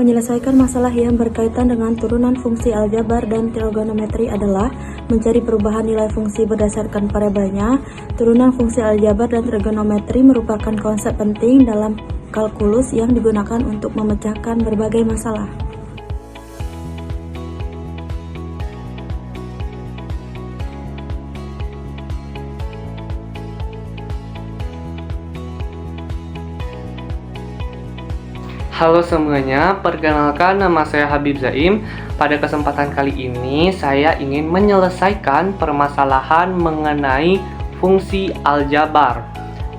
Menyelesaikan masalah yang berkaitan dengan turunan fungsi aljabar dan trigonometri adalah mencari perubahan nilai fungsi berdasarkan variabelnya. Turunan fungsi aljabar dan trigonometri merupakan konsep penting dalam kalkulus yang digunakan untuk memecahkan berbagai masalah. Halo semuanya, perkenalkan nama saya Habib Zaim. Pada kesempatan kali ini saya ingin menyelesaikan permasalahan mengenai fungsi aljabar.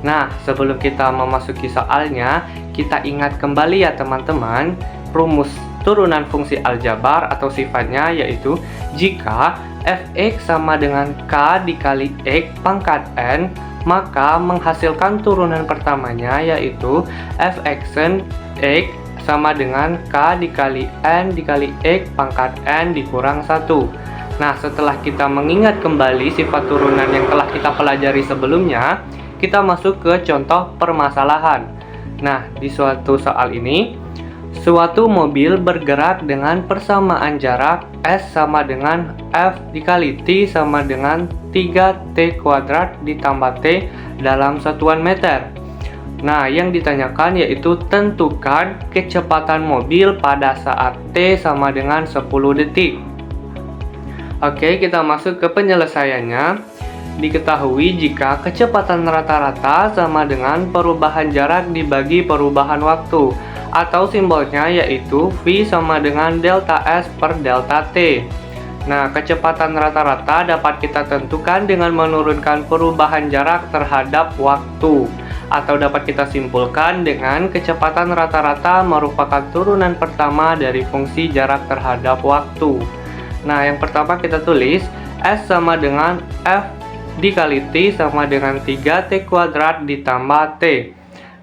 Nah, sebelum kita memasuki soalnya, kita ingat kembali ya teman-teman, rumus turunan fungsi aljabar atau sifatnya yaitu jika f(x) sama dengan k dikali x pangkat n, maka menghasilkan turunan pertamanya yaitu f(x) X sama dengan K dikali N dikali X pangkat N dikurang 1. Nah, setelah kita mengingat kembali sifat turunan yang telah kita pelajari sebelumnya, kita masuk ke contoh permasalahan. Nah, di suatu soal ini, suatu mobil bergerak dengan persamaan jarak S sama dengan F dikali T sama dengan 3T kuadrat ditambah T dalam satuan meter. Nah, yang ditanyakan yaitu tentukan kecepatan mobil pada saat T sama dengan 10 detik. Oke, kita masuk ke penyelesaiannya. Diketahui jika kecepatan rata-rata sama dengan perubahan jarak dibagi perubahan waktu, atau simbolnya yaitu V sama dengan delta S per delta T. Nah, kecepatan rata-rata dapat kita tentukan dengan menurunkan perubahan jarak terhadap waktu, atau dapat kita simpulkan dengan kecepatan rata-rata merupakan turunan pertama dari fungsi jarak terhadap waktu. Nah, yang pertama kita tulis S sama dengan F dikali T sama dengan 3T kuadrat ditambah T.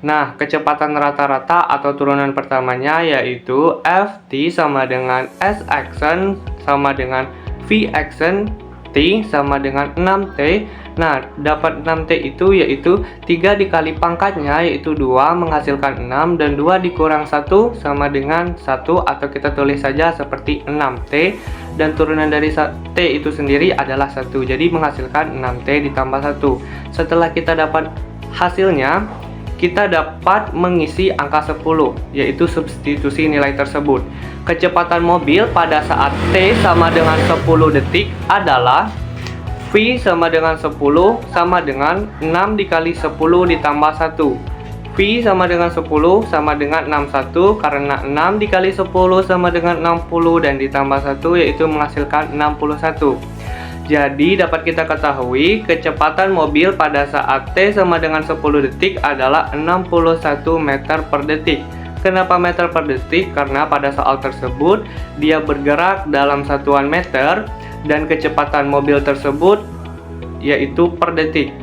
Nah, kecepatan rata-rata atau turunan pertamanya yaitu Ft sama dengan S action sama dengan V action T sama dengan 6T. Nah, dapat 6T itu yaitu 3 dikali pangkatnya yaitu 2 menghasilkan 6 dan 2 dikurang 1 sama dengan 1, atau kita tulis saja seperti 6T, dan turunan dari T itu sendiri adalah 1, jadi menghasilkan 6T ditambah 1. Setelah kita dapat hasilnya, kita dapat mengisi angka 10, yaitu substitusi nilai tersebut. Kecepatan mobil pada saat T sama dengan 10 detik adalah V sama dengan 10 sama dengan 6 dikali 10 ditambah 1. V sama dengan 10 sama dengan 61 karena 6 dikali 10 sama dengan 60 dan ditambah 1 yaitu menghasilkan 61. Jadi dapat kita ketahui kecepatan mobil pada saat T sama dengan 10 detik adalah 61 meter per detik. Kenapa meter per detik? Karena pada soal tersebut dia bergerak dalam satuan meter dan kecepatan mobil tersebut yaitu per detik.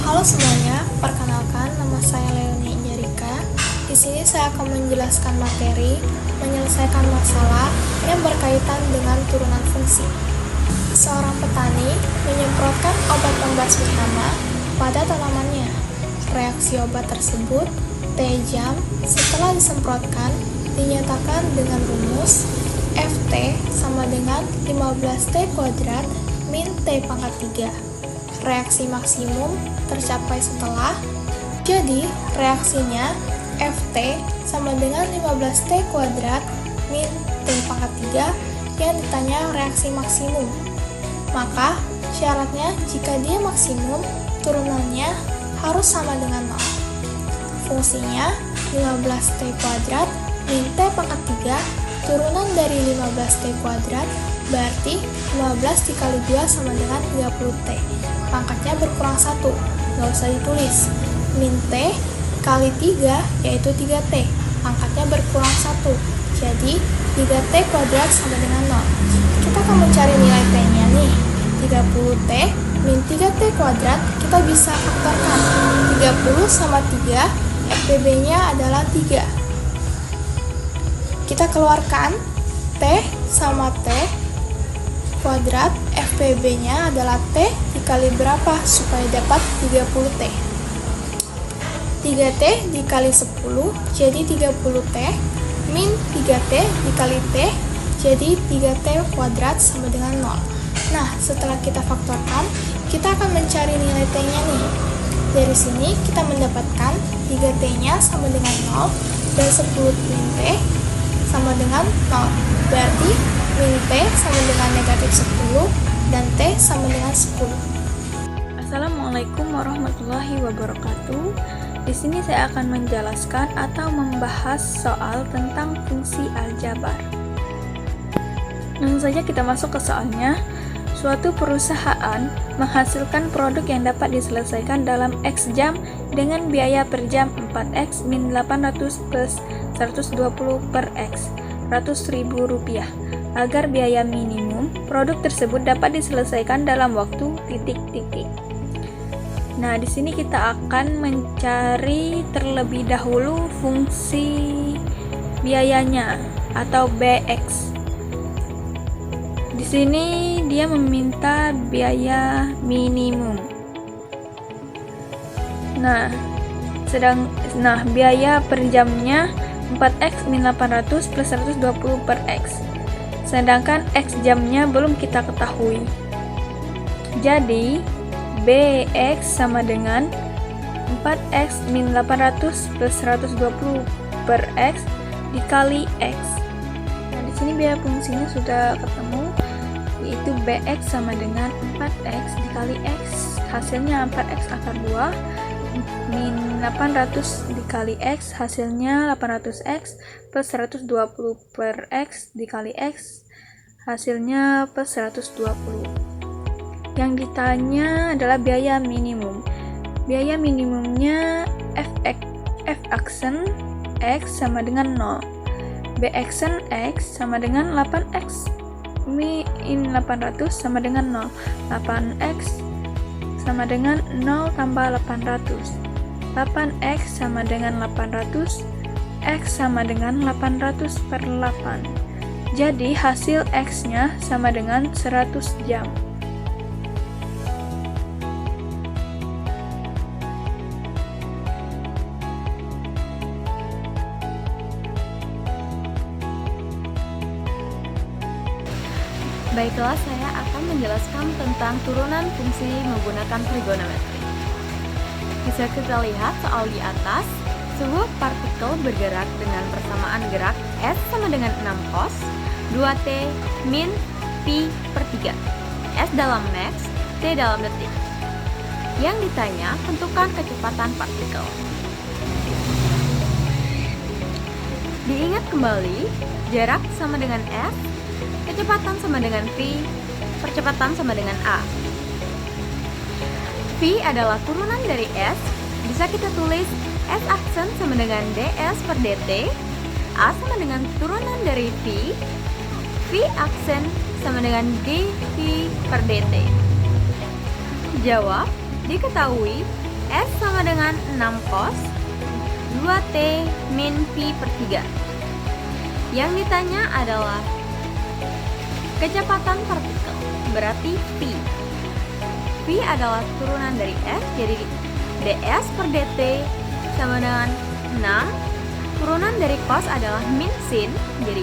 Halo semuanya, perkenalkan nama saya Leonie Injarika. Di sini saya akan menjelaskan materi menyelesaikan masalah yang berkaitan dengan turunan fungsi. Seorang petani menyemprotkan obat pembasmi hama pada tanamannya. Reaksi obat tersebut T jam setelah disemprotkan dinyatakan dengan rumus Ft sama dengan 15T kuadrat min T pangkat 3. Reaksi maksimum tercapai setelah, jadi reaksinya Ft sama dengan 15T kuadrat min T pangkat 3 yang ditanya reaksi maksimum. Maka syaratnya jika dia maksimum, turunannya harus sama dengan 0. Fungsinya 15T kuadrat min T pangkat 3, turunan dari 15T kuadrat berarti 15 dikali 2 sama dengan 30T. Pangkatnya berkurang 1, nggak usah ditulis. Min T kali 3 yaitu 3T. Pangkatnya berkurang 1, jadi 3T kuadrat sama dengan 0. Kita akan mencari nilai T-nya nih. 30T min 3T kuadrat kita bisa faktorkan. 30 sama 3, FPB-nya adalah 3. Kita keluarkan T sama T kuadrat, FPB-nya adalah T dikali berapa supaya dapat 30T. 3T dikali 10 jadi 30T min 3T dikali T, jadi 3T kuadrat sama dengan 0. Nah, setelah kita faktorkan, kita akan mencari nilai T-nya nih. Dari sini kita mendapatkan 3T-nya sama dengan 0 dan 10 min T sama dengan 0. Berarti min T sama dengan negatif 10 dan T sama dengan 10. Assalamualaikum warahmatullahi wabarakatuh. Di sini saya akan menjelaskan atau membahas soal tentang fungsi aljabar. Langsung saja kita masuk ke soalnya. Suatu perusahaan menghasilkan produk yang dapat diselesaikan dalam X jam dengan biaya per jam 4X min 800 plus 120 per X, Rp100.000. Agar biaya minimum produk tersebut dapat diselesaikan dalam waktu titik-titik. Nah, di sini kita akan mencari terlebih dahulu fungsi biayanya atau BX. Di sini dia meminta biaya minimum. Nah, biaya per jamnya 4X min 800 plus 120 per X. Sedangkan X jamnya belum kita ketahui. Jadi, BX sama dengan 4X min 800 plus 120 per X dikali X. Nah, di sini biaya fungsinya sudah ketemu, yaitu BX sama dengan 4X dikali X. Hasilnya 4X akar 2 min 800 dikali X, hasilnya 800X plus 120 per X dikali X, hasilnya plus 120. Yang ditanya adalah biaya minimum. Biaya minimumnya F aksen X sama dengan 0, B aksen X sama dengan 8X min 800 sama dengan 0, 8X sama dengan 0 tambah 800, 8X sama dengan 800, X sama dengan 800 per 8. Jadi hasil X-nya sama dengan 100 jam. Baiklah, saya akan menjelaskan tentang turunan fungsi menggunakan trigonometri. Bisa kita lihat soal di atas, sebuah partikel bergerak dengan persamaan gerak S sama dengan 6 cos 2T min Pi per 3, S dalam max, T dalam detik. Yang ditanya, tentukan kecepatan partikel. Diingat kembali, jarak sama dengan S, kecepatan sama dengan V, percepatan sama dengan A. V adalah turunan dari S, bisa kita tulis S aksen sama dengan ds per dt, A sama dengan turunan dari V, V aksen sama dengan dv per dt. Jawab, diketahui S sama dengan 6 cos 2T min Pi per 3. Yang ditanya adalah kecepatan partikel, berarti V. V adalah turunan dari S, jadi ds per dt sama dengan 6. Turunan dari cos adalah min sin, jadi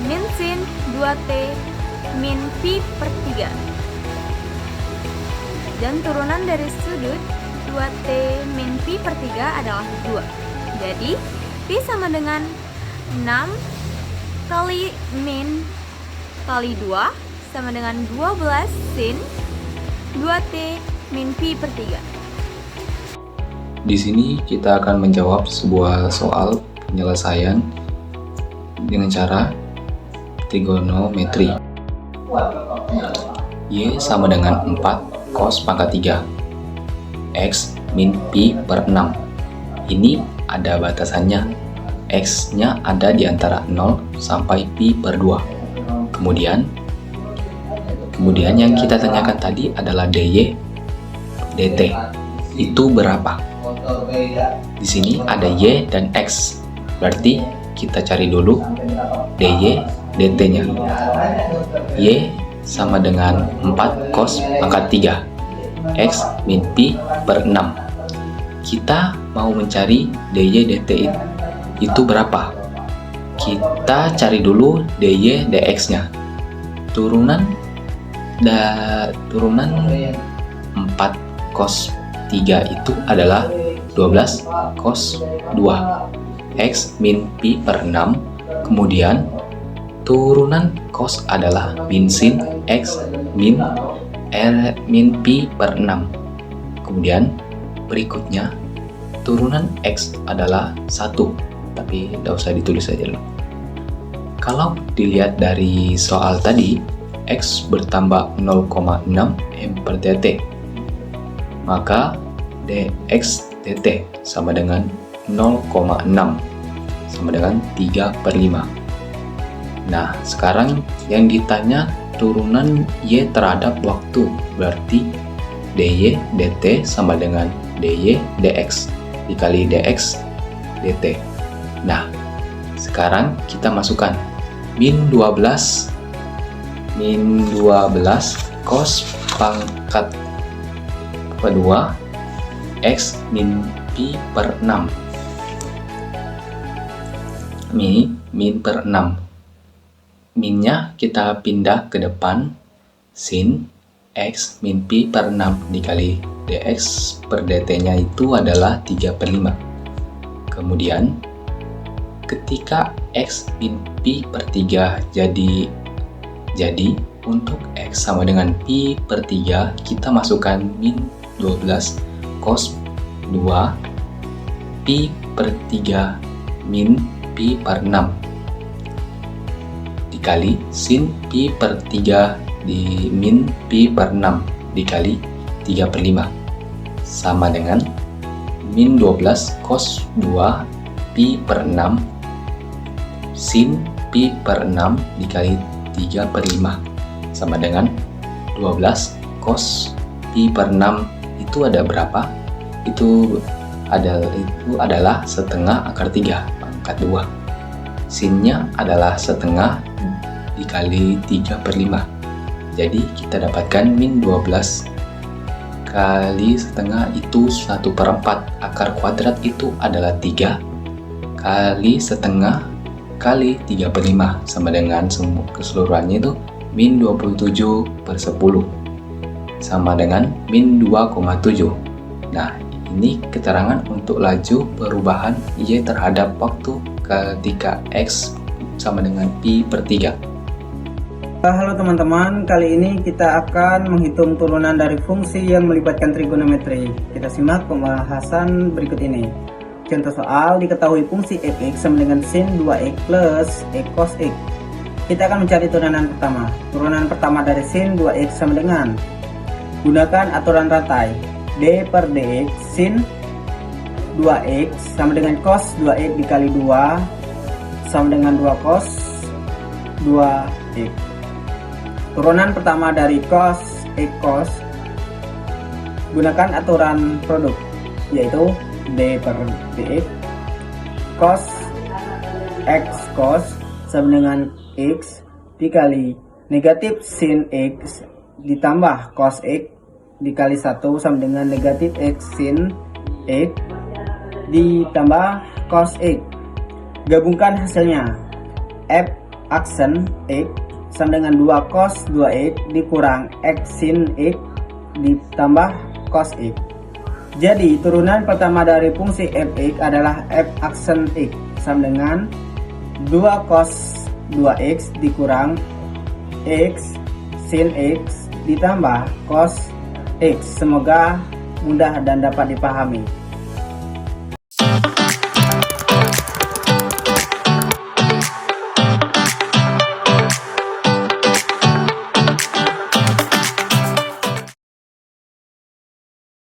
min sin 2T min Pi per 3. Dan turunan dari sudut 2T min Pi per 3 adalah 2. Jadi, Pi sama dengan 6 kali min kali 2 sama dengan 12 sin 2T min Pi per 3. Di sini kita akan menjawab sebuah soal penyelesaian dengan cara trigonometri. Y sama dengan 4 cos pangkat 3 X min Pi per 6. Ini ada batasannya, X-nya ada di antara 0 sampai Pi per 2. Kemudian yang kita tanyakan tadi adalah dy dt. Itu berapa? Di sini ada y dan x. Berarti kita cari dulu dy dt-nya. Y sama dengan 4 cos pangkat 3 X min Pi per 6. Kita mau mencari dy dt itu berapa? kita cari dulu dy dx-nya. Turunan 4 cos 3 itu adalah 12 cos 2 x min pi per 6. Kemudian turunan cos adalah min sin x min pi per 6. Kemudian berikutnya turunan x adalah 1, tapi tidak usah ditulis aja dulu. Kalau dilihat dari soal tadi, x bertambah 0,6 m per dt, maka dx dt sama dengan 0,6 sama dengan 3/5. Nah, sekarang yang ditanya turunan y terhadap waktu, berarti dy dt sama dengan dy dx dikali dx dt. Nah, sekarang kita masukkan min 12 cos pangkat kedua x min pi per 6 min per 6. Minnya kita pindah ke depan, sin x min pi per 6 dikali dx per dt nya itu adalah 3/5. Kemudian ketika x min pi per 3 jadi untuk x sama dengan pi per 3, kita masukkan min 12 cos 2 pi per 3 min pi per 6 dikali sin pi per 3 di min pi per 6 dikali 3/5 sama dengan min 12 cos 2 pi per 6 sin pi per 6 dikali 3/5 sama dengan 12 cos pi per 6 itu ada berapa? Itu adalah setengah akar 3 pangkat 2. Sinnya adalah setengah dikali 3/5. Jadi kita dapatkan min 12 kali setengah itu 1/4. Akar kuadrat itu adalah 3 kali setengah kali 3/5 sama dengan keseluruhannya itu min 27/10 sama dengan min 2,7. Nah, ini keterangan untuk laju perubahan y terhadap waktu ketika x sama dengan pi per 3. Halo teman-teman, kali ini kita akan menghitung turunan dari fungsi yang melibatkan trigonometri. Kita simak pembahasan berikut ini. Contoh soal, diketahui fungsi fx sama dengan sin 2x plus e cos x. Kita akan mencari turunan pertama. Turunan pertama dari sin 2x sama dengan, gunakan aturan rantai, d per dx sin 2x sama dengan cos 2x dikali 2 sama dengan 2 cos 2x. Turunan pertama dari cos x cos, gunakan aturan produk, yaitu d per dx cos x cos sama dengan x dikali negatif sin x ditambah cos x dikali 1 sama dengan negatif x sin x ditambah cos x. Gabungkan hasilnya, f aksen x sama dengan 2 cos 2x dikurang x sin x ditambah cos x. Jadi turunan pertama dari fungsi fx adalah f aksen x sama dengan 2 cos 2x dikurang x sin x ditambah cos x. Semoga mudah dan dapat dipahami.